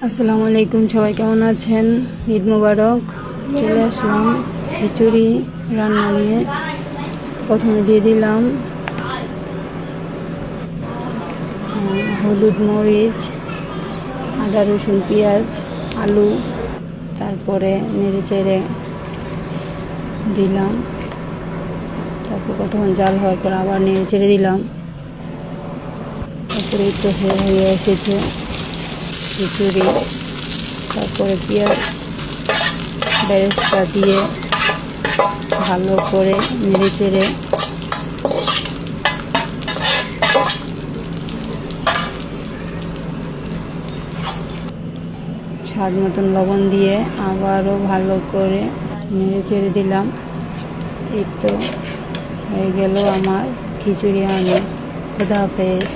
আসসালামু আলাইকুম, সবাই কেমন আছেন? ঈদ মোবারক। চলে আসলাম খিচুড়ি রান্না নিয়ে। প্রথমে দিয়ে দিলাম হলুদ, মরিচ, আদা, রসুন, পেঁয়াজ, আলু। তারপরে নেড়ে চেড়ে দিলাম। তারপর কতক্ষণ জাল হওয়ার পর আবার নেড়ে চেড়ে দিলাম। তারপরে তো হয়ে এসেছে খিচুড়ি। তারপরে পেঁয়াজ বেরেস্তা দিয়ে ভালো করে নেড়ে চেড়ে স্বাদ মতন লবণ দিয়ে আবারও ভালো করে নেড়ে চেড়ে দিলাম। এই তো হয়ে গেল আমার খিচুড়ি। খোদা হাফেজ।